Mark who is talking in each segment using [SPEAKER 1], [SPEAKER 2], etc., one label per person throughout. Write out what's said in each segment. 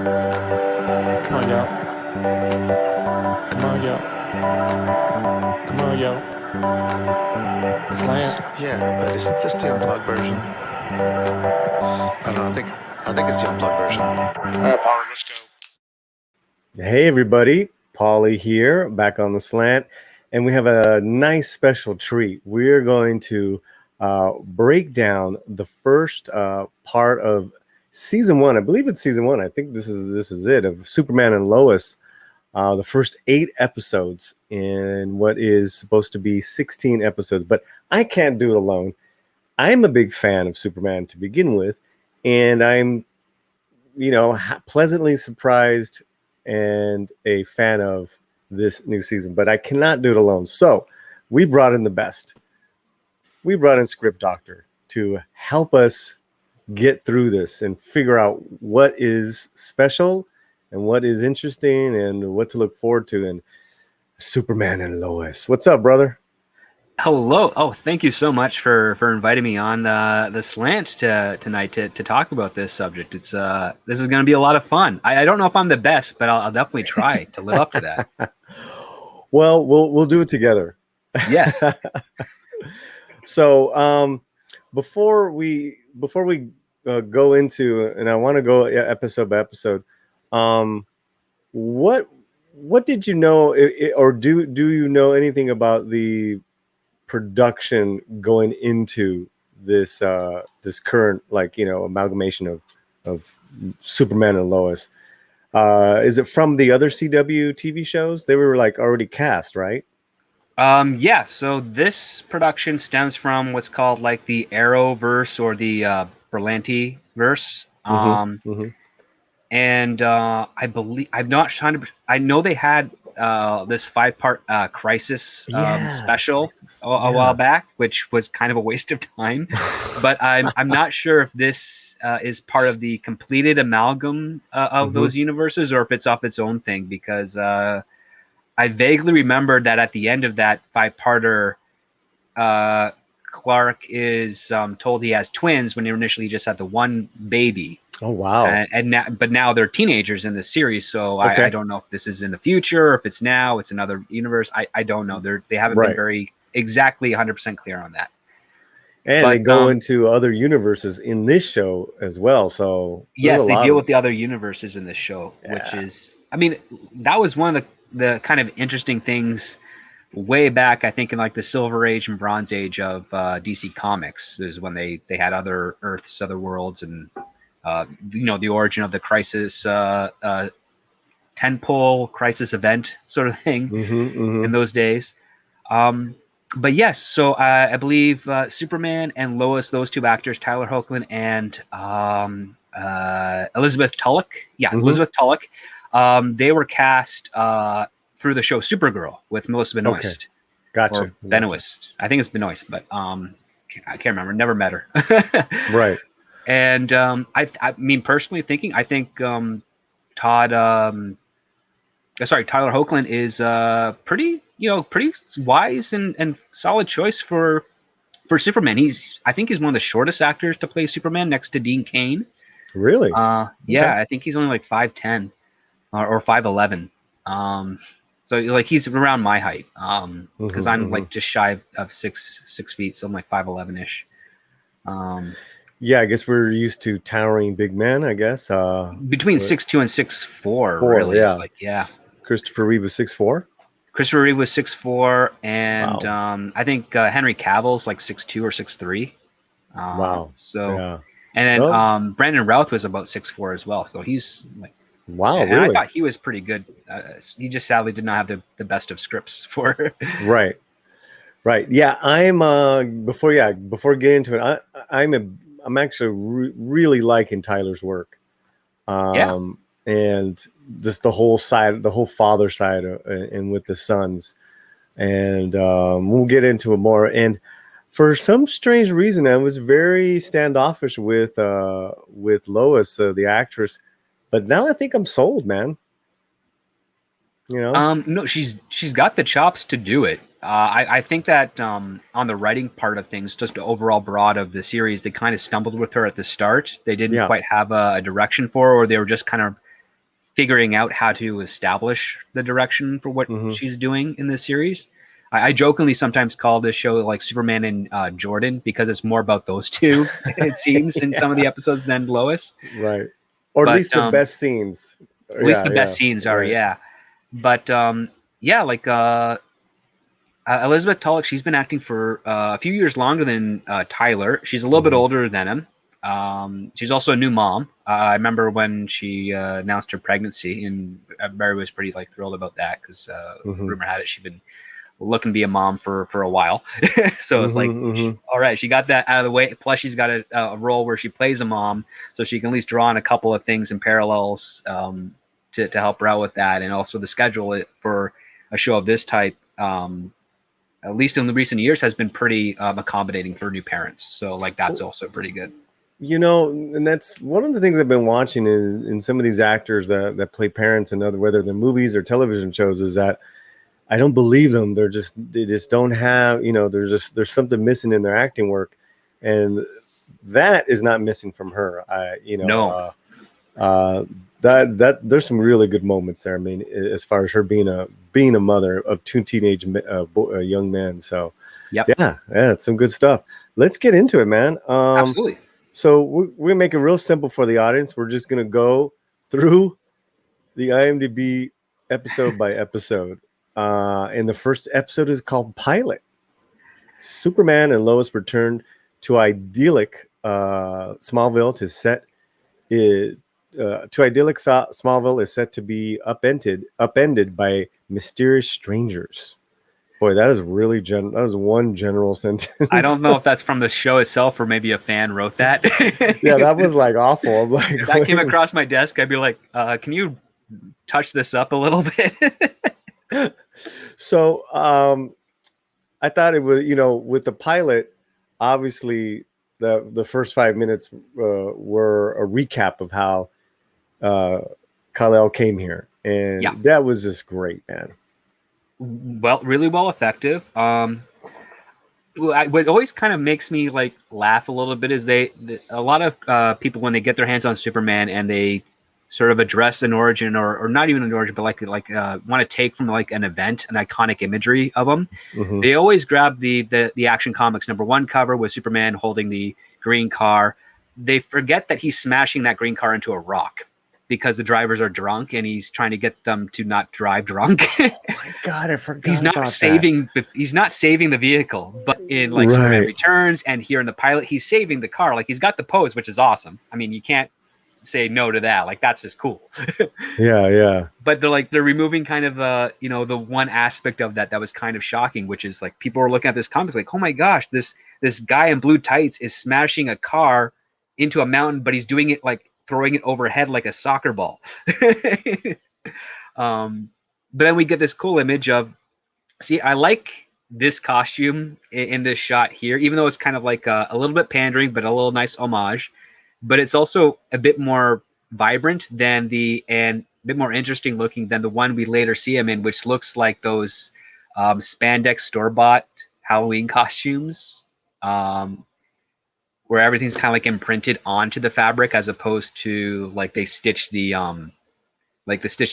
[SPEAKER 1] Come on, y'all. Come on, y'all. Come on, y'all. Slant.
[SPEAKER 2] Yeah, but isn't this the unplugged version? I don't know. I think it's the unplugged version. All right, Paulie, let's go.
[SPEAKER 3] Hey everybody, Paulie here, back on the slant, and we have a nice special treat. We're going to break down the first part of season one. I believe it's season one. I think this is it, of Superman and Lois. The first 8 episodes in what is supposed to be 16 episodes, but I can't do it alone. I'm a big fan of Superman to begin with, and I'm, pleasantly surprised and a fan of this new season, but I cannot do it alone. So we brought in the best. We brought in Script Doctor to help us get through this and figure out what is special and what is interesting and what to look forward to in Superman and Lois. What's up, brother?
[SPEAKER 4] Hello. Oh, thank you so much for inviting me on the slant tonight to talk about this subject. This is going to be a lot of fun. I don't know if I'm the best, but I'll definitely try to live up to that.
[SPEAKER 3] Well, we'll do it together.
[SPEAKER 4] Yes.
[SPEAKER 3] So before we go into, and I want to go episode by episode, what did you know, or do you know anything about the production going into this this current amalgamation of Superman and Lois? Is it from the other CW TV shows? They were already cast, right?
[SPEAKER 4] Yeah. So this production stems from what's called the Arrowverse or the Berlanti verse. And I believe I'm not trying to. I know they had this 5-part Crisis special a while back, which was kind of a waste of time. But I'm not sure if this is part of the completed amalgam of those universes, or if it's off its own thing. Because I vaguely remember that at the end of that 5-parter, Clark is told he has twins when he initially just had the one baby.
[SPEAKER 3] Oh wow!
[SPEAKER 4] But now they're teenagers in the series, so okay. I don't know if this is in the future, or if it's now, it's another universe. I don't know. They haven't been very exactly 100% clear on that.
[SPEAKER 3] And they go into other universes in this show as well. So
[SPEAKER 4] yes, they deal with the other universes in this show, which is, that was one of the kind of interesting things way back, I think, in the Silver Age and Bronze Age of DC Comics. Is when they had other Earths, other worlds, and the origin of the Crisis tentpole Crisis event sort of thing in those days. But yes, so I believe Superman and Lois, those two actors, Tyler Hoechlin and Elizabeth Tulloch. Yeah, Elizabeth Tulloch. They were cast through the show Supergirl with Melissa Benoist.
[SPEAKER 3] Okay. Gotcha.
[SPEAKER 4] Or Benoist. I think it's Benoist, but I can't remember. Never met her.
[SPEAKER 3] Right.
[SPEAKER 4] And I mean, personally thinking, I think Tyler Hoechlin is pretty wise and solid choice for Superman. I think he's one of the shortest actors to play Superman, next to Dean Cain.
[SPEAKER 3] Really?
[SPEAKER 4] Yeah, okay. I think he's only 5'10" or 5'11". So he's around my height. Because I'm just shy of 6 feet, so I'm 5'11" ish.
[SPEAKER 3] Yeah, I guess we're used to towering big men, I guess.
[SPEAKER 4] Between 6'2" and 6'4", really.
[SPEAKER 3] Yeah.
[SPEAKER 4] Yeah.
[SPEAKER 3] Christopher Reeve was 6'4"?
[SPEAKER 4] Christopher Reeve was 6'4", and wow. I think Henry Cavill's 6'2" or 6'3".
[SPEAKER 3] Wow.
[SPEAKER 4] So, yeah. And then Brandon Routh was about 6'4" as well. So he's
[SPEAKER 3] wow,
[SPEAKER 4] and
[SPEAKER 3] really?
[SPEAKER 4] I thought he was pretty good. He just sadly did not have the best of scripts for.
[SPEAKER 3] Right. Yeah, I'm before getting into it, I'm actually really liking Tyler's work. And just the whole father side, and with the sons, and we'll get into it more. And for some strange reason, I was very standoffish with Lois, the actress, but now I think I'm sold, man.
[SPEAKER 4] No, she's got the chops to do it. I think that on the writing part of things, just the overall broad of the series, they kind of stumbled with her at the start. They didn't quite have a direction for her, or they were just kind of figuring out how to establish the direction for what
[SPEAKER 3] Mhm.
[SPEAKER 4] she's doing in this series. I jokingly sometimes call this show like Superman and Jordan because it's more about those two, it seems, in some of the
[SPEAKER 3] Yeah,
[SPEAKER 4] episodes than Lois.
[SPEAKER 3] right. Or at
[SPEAKER 4] But
[SPEAKER 3] least the best scenes.
[SPEAKER 4] at least the
[SPEAKER 3] Yeah,
[SPEAKER 4] best
[SPEAKER 3] yeah,
[SPEAKER 4] scenes are,
[SPEAKER 3] right.
[SPEAKER 4] yeah. But yeah, like Elizabeth Tulloch, she's been acting for a few years longer than Tyler. She's a little bit
[SPEAKER 3] Mhm.
[SPEAKER 4] older than him. She's also a new mom. I remember when she announced her pregnancy, and Barry was pretty like thrilled about that because
[SPEAKER 3] Mhm.
[SPEAKER 4] rumor had it she'd been looking to be a mom for a while. So it's like,
[SPEAKER 3] Mhm. Mhm.
[SPEAKER 4] all right, she got that out of the way. Plus, she's got a role where she plays a mom, so she can at least draw on a couple of things in parallels to help her out with that, and also the schedule for a show of this type. At least in the recent years, has been pretty accommodating for new parents. So like that's also pretty good.
[SPEAKER 3] You know, and that's one of the things I've been watching in some of these actors that play parents in other, whether they're movies or television shows, is that I don't believe them. They just don't have, you know, there's something missing in their acting work, and that is not missing from her.
[SPEAKER 4] No,
[SPEAKER 3] Uh, that there's some really good moments there. I mean, as far as her being a mother of two teenage young men. So
[SPEAKER 4] yep,
[SPEAKER 3] yeah, it's some good stuff. Let's get into it, man.
[SPEAKER 4] absolutely.
[SPEAKER 3] So we make it real simple for the audience. We're just gonna go through the IMDb episode by episode. And the first episode is called Pilot. Superman and Lois returned to idyllic Smallville to set it. Smallville is set to be upended by mysterious strangers. Boy, that is really that was one general
[SPEAKER 4] I
[SPEAKER 3] sentence.
[SPEAKER 4] don't know if that's from the show itself or maybe a fan wrote that.
[SPEAKER 3] Yeah, that was like awful. I'm like,
[SPEAKER 4] If that came across my desk, I'd be like, can you touch this up a little bit?
[SPEAKER 3] so I thought it was, with the pilot, obviously the first 5 minutes were a recap of how uh, Kal-El came here,
[SPEAKER 4] Yeah,
[SPEAKER 3] and that was just great, man.
[SPEAKER 4] well, really well effective. What always kind of makes me like laugh a little bit is a lot of people when they get their hands on Superman and they sort of address an origin or not even an origin, but like want to take from like an event, an iconic imagery of them.
[SPEAKER 3] Hmm.
[SPEAKER 4] They always grab the Action Comics #1 cover with Superman holding the green car. They forget that he's smashing that green car into a rock because the drivers are drunk and he's trying to get them to not drive drunk.
[SPEAKER 3] Oh my God, I forgot about that.
[SPEAKER 4] He's not saving the vehicle, but in like Superman
[SPEAKER 3] Right.
[SPEAKER 4] Returns and here in the pilot, he's saving the car. Like he's got the pose, which is awesome. I mean, you can't say no to that. Like that's just cool.
[SPEAKER 3] Yeah, yeah.
[SPEAKER 4] But they're removing kind of the one aspect of that was kind of shocking, which is like people are looking at this comic like, oh my gosh, this guy in blue tights is smashing a car into a mountain, but he's doing it like throwing it overhead like a soccer ball. um, but then we get this cool image of, see, I like this costume in this shot here, even though it's kind of like a little bit pandering, but a little nice homage. But it's also a bit more vibrant and a bit more interesting looking than the one we later see him in, which looks like those spandex store-bought Halloween costumes, where everything's kind of like imprinted onto the fabric as opposed to like they stitch the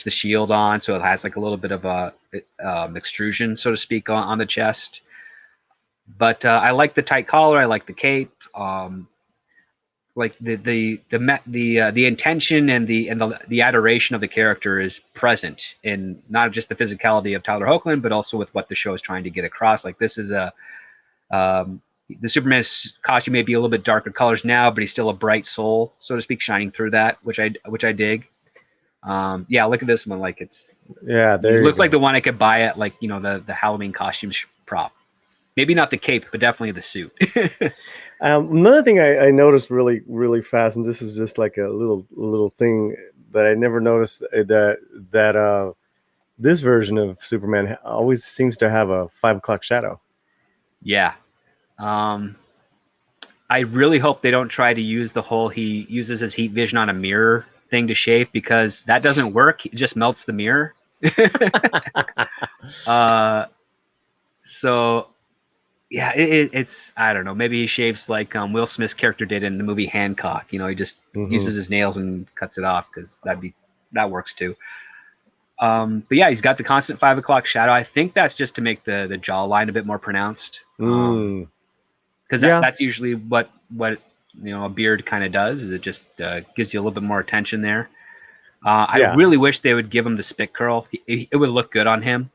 [SPEAKER 4] shield on, so it has like a little bit of a extrusion, so to speak, on the chest. But I like the tight collar. I like the cape. Like the intention and the adoration of the character is present in not just the physicality of Tyler Hoechlin, but also with what the show is trying to get across. Like this is the Superman's costume may be a little bit darker colors now, but he's still a bright soul, so to speak, shining through that, which I dig. Yeah, look at this one. Like it
[SPEAKER 3] There you
[SPEAKER 4] looks like
[SPEAKER 3] go.
[SPEAKER 4] the one I could buy at like the Halloween costumes prop. Maybe not the cape, but definitely the suit.
[SPEAKER 3] Another thing I noticed really, really fast, and this is just like a little thing that I never noticed, that this version of Superman always seems to have a 5 o'clock shadow.
[SPEAKER 4] Yeah. I really hope they don't try to use the whole he uses his heat vision on a mirror thing to shave, because that doesn't work. It just melts the mirror. So yeah, it's I don't know. Maybe he shaves like Will Smith's character did in the movie Hancock. He just
[SPEAKER 3] Hmm.
[SPEAKER 4] uses his nails and cuts it off because that'd be that works too. But yeah, he's got the constant 5 o'clock shadow. I think that's just to make the jawline a bit more pronounced. Because that's usually what a beard kind of does, is it just gives you a little bit more attention there. I really wish they would give him the spit curl. It would look good on him.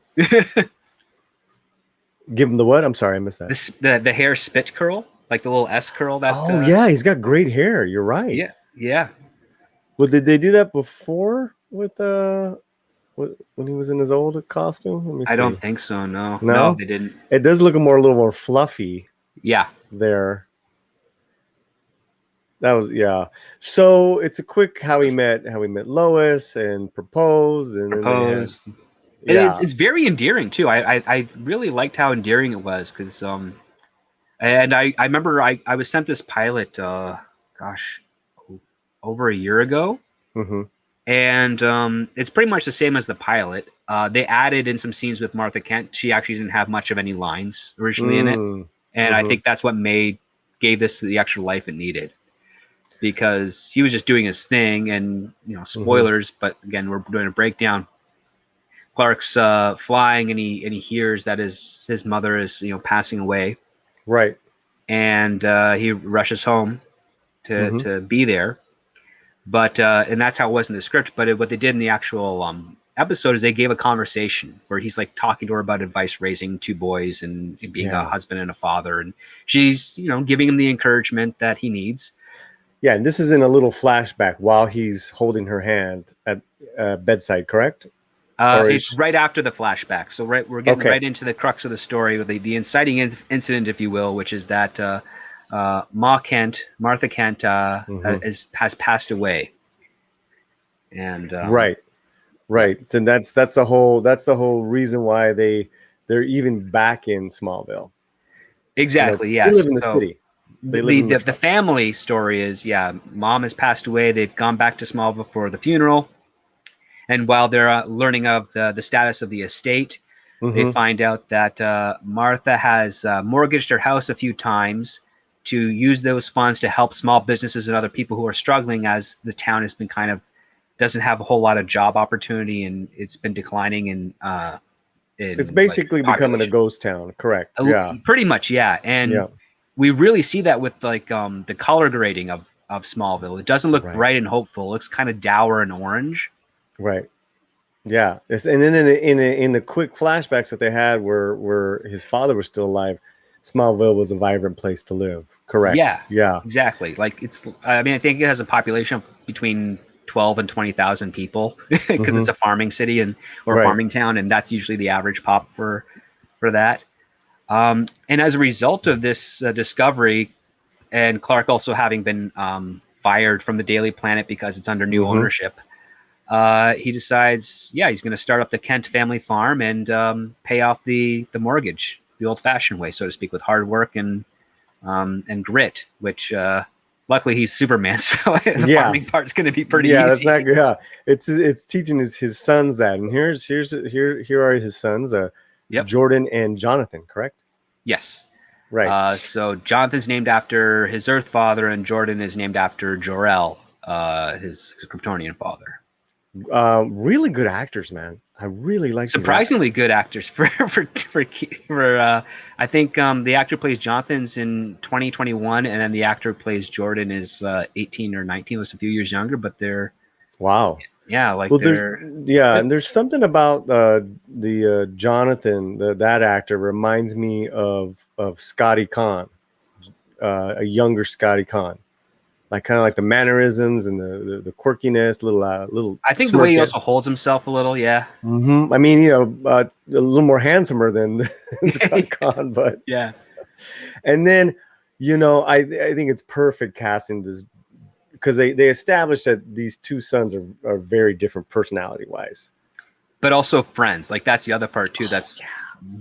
[SPEAKER 3] Give him the what? I'm sorry, I missed that.
[SPEAKER 4] The hair spit curl, like the little S curl.
[SPEAKER 3] He's got great hair. You're right.
[SPEAKER 4] Yeah.
[SPEAKER 3] Well, did they do that before with when he was in his old costume? Let me see.
[SPEAKER 4] I don't think so. No, they didn't.
[SPEAKER 3] It does look a little more fluffy.
[SPEAKER 4] Yeah.
[SPEAKER 3] There. That was So it's a quick how we met Lois and proposed and
[SPEAKER 4] It's very endearing too. I really liked how endearing it was, because and I remember I was sent this pilot over a year ago.
[SPEAKER 3] Mm-hmm.
[SPEAKER 4] And it's pretty much the same as the pilot. They added in some scenes with Martha Kent. She actually didn't have much of any lines originally in it, and I think that's what gave this the extra life it needed, because he was just doing his thing. And spoilers, but again, we're doing a breakdown. Clark's flying, and he hears that his mother is passing away,
[SPEAKER 3] right?
[SPEAKER 4] And he rushes home to be there. But and that's how it was in the script. But what they did in the actual episode is they gave a conversation where he's like talking to her about advice raising 2 boys and being a husband and a father, and she's giving him the encouragement that he needs.
[SPEAKER 3] Yeah, and this is in a little flashback while he's holding her hand at bedside, correct?
[SPEAKER 4] It's right after the flashback. So we're getting right into the crux of the story, with the inciting incident, if you will, which is that Martha Kent has passed away. And
[SPEAKER 3] right. So that's the whole reason why they're even back in Smallville.
[SPEAKER 4] Exactly.
[SPEAKER 3] They live in the city.
[SPEAKER 4] The family story is, mom has passed away. They've gone back to Smallville for the funeral. And while they're learning of the status of the estate, they find out that Martha has mortgaged her house a few times to use those funds to help small businesses and other people who are struggling, as the town has been doesn't have a whole lot of job opportunity, and it's been declining in it's
[SPEAKER 3] basically becoming a ghost town, correct?
[SPEAKER 4] Pretty much, And we really see that with the color grading of Smallville. It doesn't look bright and hopeful. It looks kind of dour and orange.
[SPEAKER 3] Right. Yeah. And then in the quick flashbacks that they had where his father was still alive, Smallville was a vibrant place to live. Correct. Yeah.
[SPEAKER 4] Exactly. Like I think it has a population of between 12 and 20,000 people, because it's a farming city or farming town, and that's usually the average pop for that. And as a result of this discovery, and Clark also having been fired from the Daily Planet because it's under new ownership, he decides, he's going to start up the Kent family farm and pay off the mortgage the old-fashioned way, so to speak, with hard work and grit. Which luckily he's Superman, so the farming part's going to be pretty easy.
[SPEAKER 3] That's not good. Yeah, it's teaching his sons that, and here are his sons, Jordan and Jonathan, correct?
[SPEAKER 4] Yes.
[SPEAKER 3] Right.
[SPEAKER 4] So Jonathan's named after his Earth father, and Jordan is named after Jor-El, his Kryptonian father.
[SPEAKER 3] Really good actors, man. I really like
[SPEAKER 4] surprisingly good actors for I think the actor who plays Jonathan's in 2021, and then the actor who plays Jordan is 18 or 19, was a few years younger, but they're
[SPEAKER 3] and there's something about the Jonathan, that actor reminds me of Scotty Conn, a younger Scotty Conn. Like kind of like the mannerisms and the quirkiness, little.
[SPEAKER 4] I think the way he also holds himself a little, I
[SPEAKER 3] mean, a little more handsomer than Scott Conn, but And then, I think it's perfect casting this, because they established that these 2 sons are very different personality wise,
[SPEAKER 4] but also friends. Like that's the other part too. That's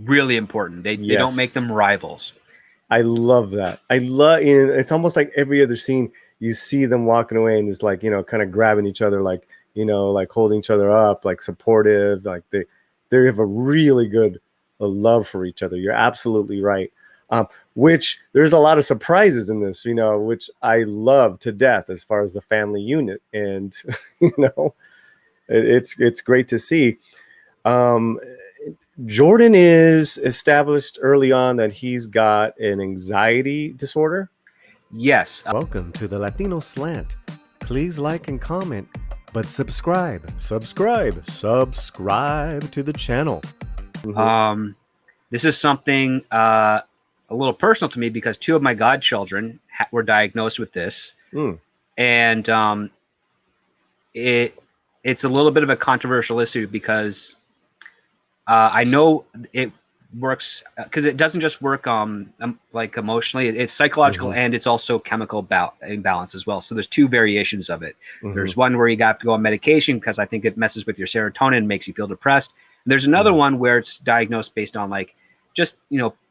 [SPEAKER 4] really important. They don't make them rivals.
[SPEAKER 3] I love that. It's almost like every other scene you see them walking away and just like, kind of grabbing each other, like, like holding each other up, like supportive, like they have a really good love for each other. You're absolutely right. Which there's a lot of surprises in this, which I love to death as far as the family unit. And, It's great to see. Um, Jordan is established early on that he's got an anxiety disorder.
[SPEAKER 4] Yes.
[SPEAKER 3] Welcome to the Latino Slant. Please like and comment, but subscribe to the channel.
[SPEAKER 4] This is something a little personal to me because two of my godchildren were diagnosed with this, and it's a little bit of a controversial issue because I know it works because it doesn't just work like emotionally. It's psychological and it's also chemical imbalance as well. So there's two variations of it. There's one where you have to go on medication because I think it messes with your serotonin, makes you feel depressed. And there's another one where it's diagnosed based on like just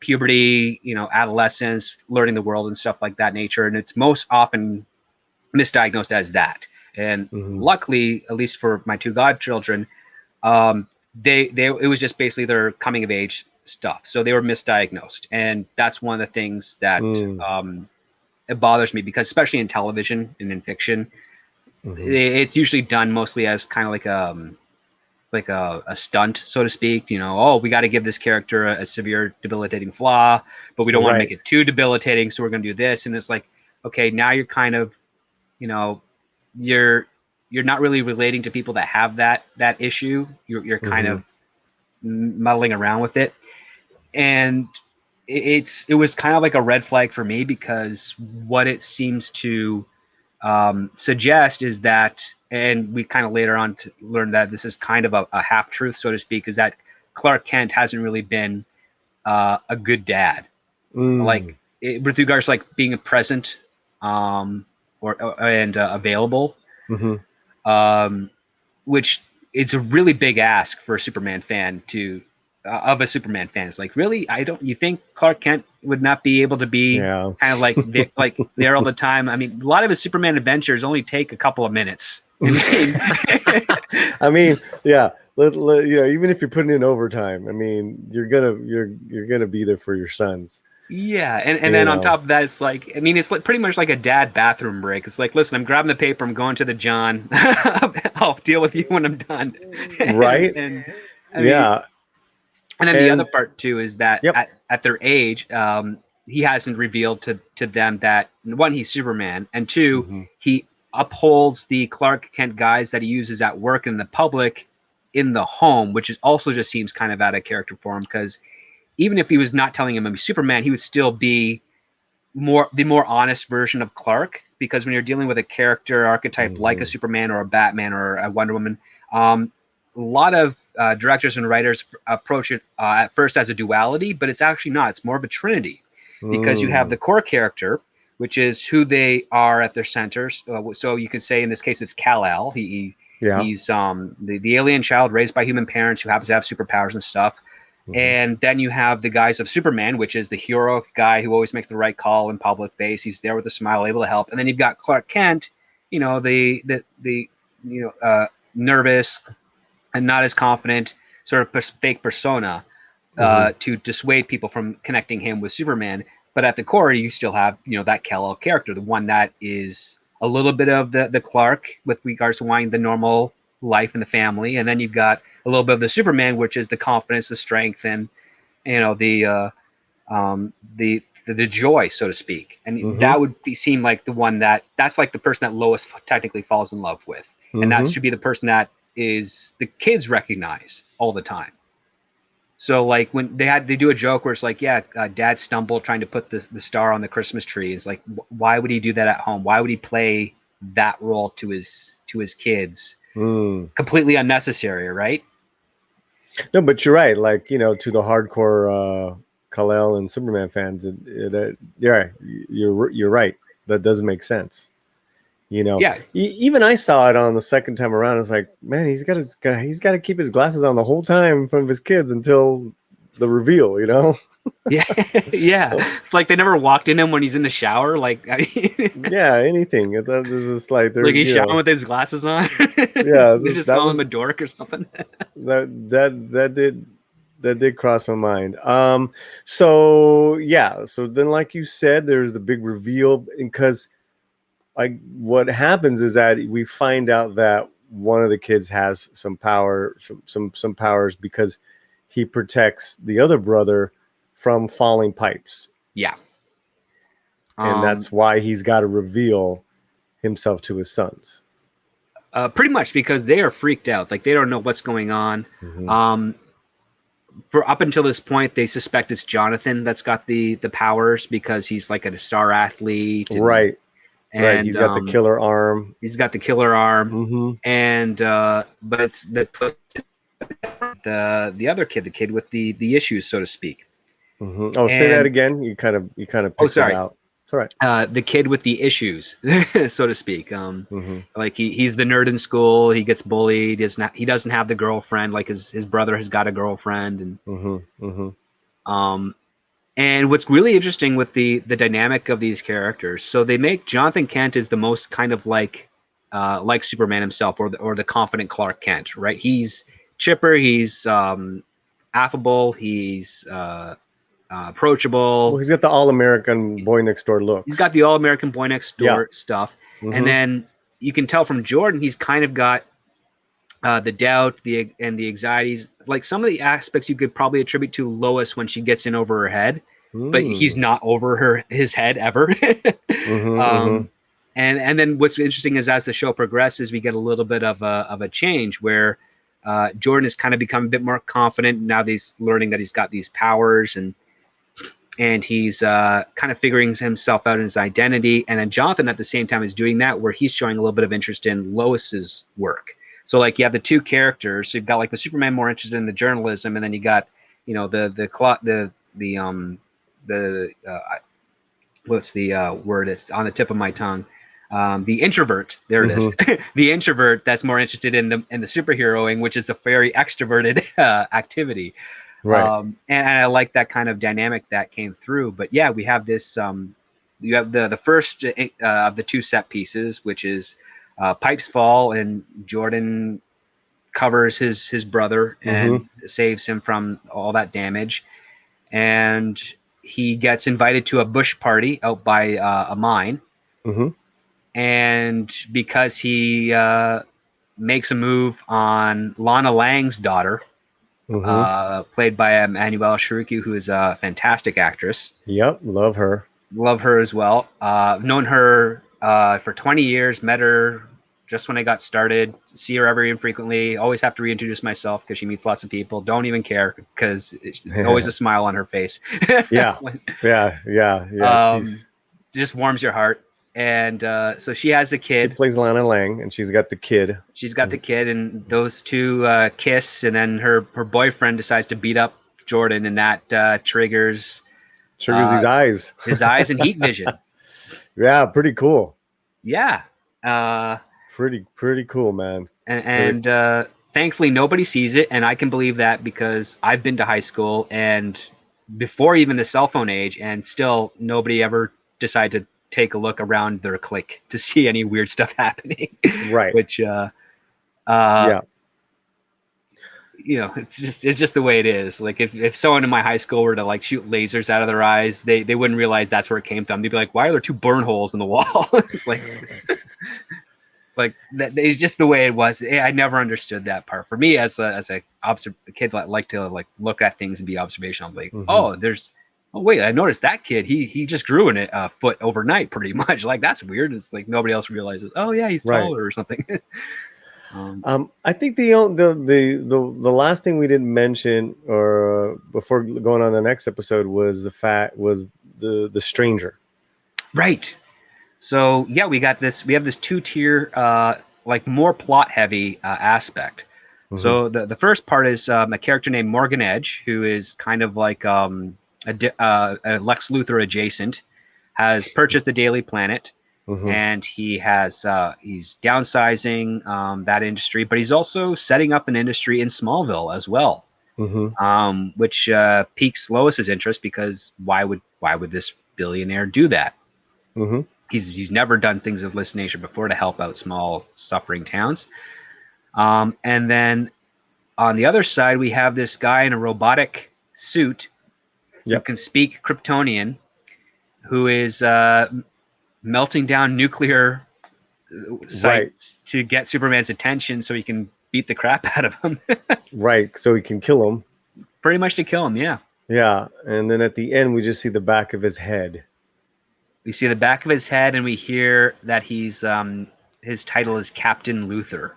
[SPEAKER 4] puberty, adolescence, learning the world and stuff like that nature. And it's most often misdiagnosed as that. And luckily, at least for my two godchildren, it was just basically their coming of age stuff. So they were misdiagnosed, and that's one of the things that it bothers me because especially in television and in fiction, it's usually done mostly as kind of like a stunt, so to speak. Oh, we got to give this character a severe debilitating flaw, but we don't want to make it too debilitating, so we're going to do this. And it's like, okay, now you're kind of, you're not really relating to people that have that issue. You're kind of muddling around with it, and it was kind of like a red flag for me because what it seems to suggest is that, and we kind of later on to learn that this is kind of a half truth, so to speak, is that Clark Kent hasn't really been a good dad, like with regards to like being present and available. Which is a really big ask for a Superman fan of a Superman fan. It's like, really, you think Clark Kent would not be able to be kind of like there all the time? I mean, a lot of his Superman adventures only take a couple of minutes.
[SPEAKER 3] I mean, yeah. Even if you're putting in overtime, I mean, you're gonna be there for your sons.
[SPEAKER 4] Yeah, and then on top of that, it's like, I mean, it's like pretty much like a dad bathroom break. It's like, listen, I'm grabbing the paper, I'm going to the John. I'll deal with you when I'm done.
[SPEAKER 3] Right?
[SPEAKER 4] and
[SPEAKER 3] yeah.
[SPEAKER 4] And then the other part too is that at their age, he hasn't revealed to them that one, he's Superman, and two, he upholds the Clark Kent guise that he uses at work and in the public in the home, which is also just seems kind of out of character for him because even if he was not telling him to be Superman, he would still be the more honest version of Clark, because when you're dealing with a character archetype like a Superman or a Batman or a Wonder Woman, a lot of directors and writers approach it at first as a duality, but it's actually not. It's more of a trinity because you have the core character, which is who they are at their centers. So you could say in this case it's Kal-El. He's the alien child raised by human parents who happens to have superpowers and stuff. And then you have the guise of Superman, which is the hero guy who always makes the right call in public base. He's there with a smile, able to help. And then you've got Clark Kent, the nervous and not as confident sort of fake persona to dissuade people from connecting him with Superman. But at the core, you still have that Kal-El character, the one that is a little bit of the Clark with regards to wanting the normal life and the family, and then you've got a little bit of the Superman, which is the confidence, the strength, and the joy, so to speak. And that would seem like the one that's like the person that Lois technically falls in love with, and that should be the person that is the kids recognize all the time. So like when they do a joke where it's like, dad stumbled trying to put the star on the Christmas tree. It's like, why would he do that at home? Why would he play that role to his kids? Completely unnecessary, right?
[SPEAKER 3] No, but you're right. Like, to the hardcore Kal-El and Superman fans, you're right. That doesn't make sense. Even I saw it on the second time around. It's like, man, he's got to keep his glasses on the whole time from his kids until the reveal.
[SPEAKER 4] Yeah. It's like they never walked in him when he's in the shower. Like,
[SPEAKER 3] anything. It's just like they're
[SPEAKER 4] he's showering with his glasses on.
[SPEAKER 3] Yeah,
[SPEAKER 4] they just call him a dork or something.
[SPEAKER 3] that did cross my mind. So then, like you said, there's the big reveal because, like, what happens is that we find out that one of the kids has some power, some powers because he protects the other brother from falling pipes.
[SPEAKER 4] Yeah.
[SPEAKER 3] And that's why he's got to reveal himself to his sons.
[SPEAKER 4] Pretty much because they are freaked out. Like, they don't know what's going on. For up until this point, they suspect it's Jonathan that's got the powers because he's like a star athlete.
[SPEAKER 3] Right. He's got the killer arm.
[SPEAKER 4] He's got the killer arm. And but it's the other kid, the kid with the issues, so to speak.
[SPEAKER 3] Oh, say that again. You kind of picked it out. It's all right.
[SPEAKER 4] The kid with the issues, so to speak. Like he's the nerd in school. He gets bullied. He doesn't have the girlfriend. Like his brother has got a girlfriend. And what's really interesting with the dynamic of these characters, so they make Jonathan Kent is the most kind of like Superman himself, or the confident Clark Kent, right? He's chipper. He's affable. He's approachable.
[SPEAKER 3] Well, he's got the all-American boy next door look.
[SPEAKER 4] He's got the all-American boy next door stuff. And then you can tell from Jordan, he's kind of got the doubt, and the anxieties. Like some of the aspects you could probably attribute to Lois when she gets in over her head, but he's not over his head ever. And then what's interesting is as the show progresses, we get a little bit of a change where Jordan has kind of become a bit more confident. Now he's learning that he's got these powers, and he's kind of figuring himself out in his identity. And then Jonathan at the same time is doing that, where he's showing a little bit of interest in Lois's work. So like you have the two characters. So you've got like the Superman more interested in the journalism, and then you got what's the word? It's on the tip of my tongue. The introvert. There it is. The introvert that's more interested in the superheroing, which is a very extroverted activity.
[SPEAKER 3] Right.
[SPEAKER 4] And I like that kind of dynamic that came through. But yeah, we have this. You have the first of the two set pieces, which is pipes fall, and Jordan covers his brother and saves him from all that damage. And he gets invited to a bush party out by a mine. And because he makes a move on Lana Lang's daughter, played by Manuela Sharuki, who is a fantastic actress.
[SPEAKER 3] Yep, love her.
[SPEAKER 4] Love her as well. Known her for 20 years, met her just when I got started, see her very infrequently, always have to reintroduce myself because she meets lots of people, don't even care because it's always a smile on her face.
[SPEAKER 3] Yeah.
[SPEAKER 4] It just warms your heart. And so she has a kid.
[SPEAKER 3] She plays Lana Lang, and she's got the kid.
[SPEAKER 4] She's got the kid, and those two kiss, and then her boyfriend decides to beat up Jordan, and that triggers
[SPEAKER 3] his eyes.
[SPEAKER 4] His eyes and heat vision.
[SPEAKER 3] Yeah, pretty cool.
[SPEAKER 4] Yeah.
[SPEAKER 3] Pretty cool, man.
[SPEAKER 4] And thankfully nobody sees it, and I can believe that because I've been to high school and before even the cell phone age, and still nobody ever decided to take a look around their clique to see any weird stuff happening.
[SPEAKER 3] Right.
[SPEAKER 4] Which yeah. You know, it's just the way it is. Like if someone in my high school were to like shoot lasers out of their eyes, they wouldn't realize that's where it came from. They'd be like, why are there two burn holes in the wall? It's like that it's just the way it was. I never understood that part. For me as a kid that liked to like look at things and be observational, I'm like, oh wait, I noticed that kid. He just grew in a foot overnight, pretty much. Like that's weird. It's like nobody else realizes. Oh yeah, he's taller or something.
[SPEAKER 3] I think the last thing we didn't mention, or before going on the next episode, was the stranger. Right.
[SPEAKER 4] So yeah, we have this 2-tier, like more plot heavy aspect. So the first part is a character named Morgan Edge, who is kind of like a Lex Luthor adjacent, has purchased the Daily Planet. And he's downsizing that industry, but he's also setting up an industry in Smallville as well, which piques Lois's interest because why would this billionaire do that? He's never done things of this nature before to help out small suffering towns. And then on the other side, we have this guy in a robotic suit who can speak Kryptonian, who is melting down nuclear
[SPEAKER 3] Right.
[SPEAKER 4] sites to get Superman's attention so he can beat the crap out of him.
[SPEAKER 3] Right. So he can kill him.
[SPEAKER 4] Pretty much to kill him, yeah.
[SPEAKER 3] Yeah. And then at the end, we just see the back of his head.
[SPEAKER 4] We see the back of his head, and we hear that he's his title is Captain Luthor.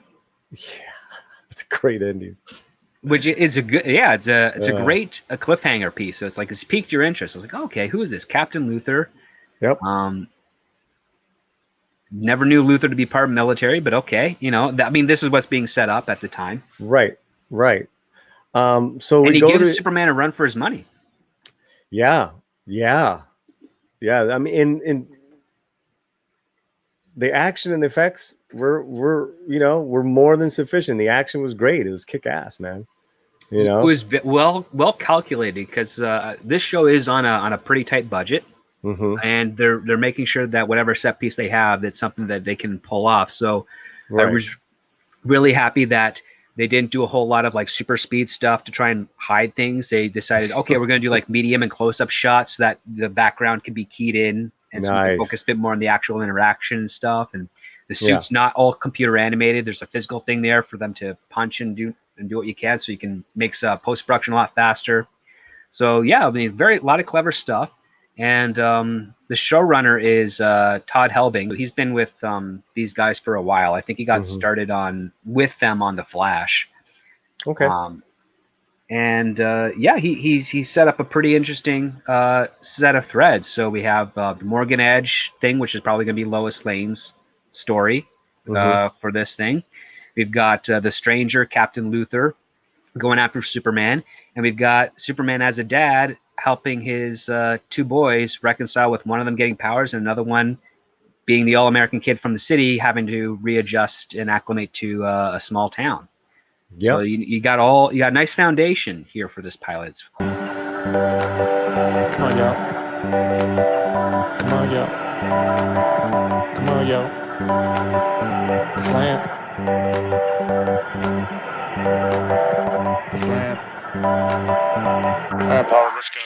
[SPEAKER 3] Yeah, it's a great ending.
[SPEAKER 4] Which is a good, yeah, it's a great cliffhanger piece. So it's like it's piqued your interest. I was like, oh, okay, who is this Captain Luthor?
[SPEAKER 3] Yep.
[SPEAKER 4] Never knew Luthor to be part of the military, but okay, you know, I mean, this is what's being set up at the time.
[SPEAKER 3] Right. So
[SPEAKER 4] and
[SPEAKER 3] we
[SPEAKER 4] he
[SPEAKER 3] go
[SPEAKER 4] gives
[SPEAKER 3] to
[SPEAKER 4] Superman a run for his money.
[SPEAKER 3] Yeah. I mean, in the action and the effects were more than sufficient. The action was great. It was kick ass, man. You know,
[SPEAKER 4] it was well calculated because this show is on a pretty tight budget, and they're making sure that whatever set piece they have, that's something that they can pull off. So I was really happy that they didn't do a whole lot of like super speed stuff to try and hide things. They decided, okay, we're going to do like medium and close up shots so that the background can be keyed in, and so we can focus a bit more on the actual interaction and stuff. And the suit's not all computer animated. There's a physical thing there for them to punch and do what you can, so you can make post production a lot faster. So yeah, I mean, a lot of clever stuff. And the showrunner is Todd Helbing. He's been with these guys for a while. I think he got started with them on The Flash.
[SPEAKER 3] Okay.
[SPEAKER 4] He's set up a pretty interesting set of threads. So we have the Morgan Edge thing, which is probably going to be Lois Lane's story for this thing. We've got the Stranger, Captain Luthor, going after Superman, and we've got Superman as a dad helping his two boys reconcile with one of them getting powers and another one being the all-American kid from the city having to readjust and acclimate to a small town. Yep. So you got a nice foundation here for this pilot. It's cool.
[SPEAKER 1] Come on, y'all. Come on, y'all. Come on, y'all. The slant. The slant.
[SPEAKER 2] All right, Paulie, let's go.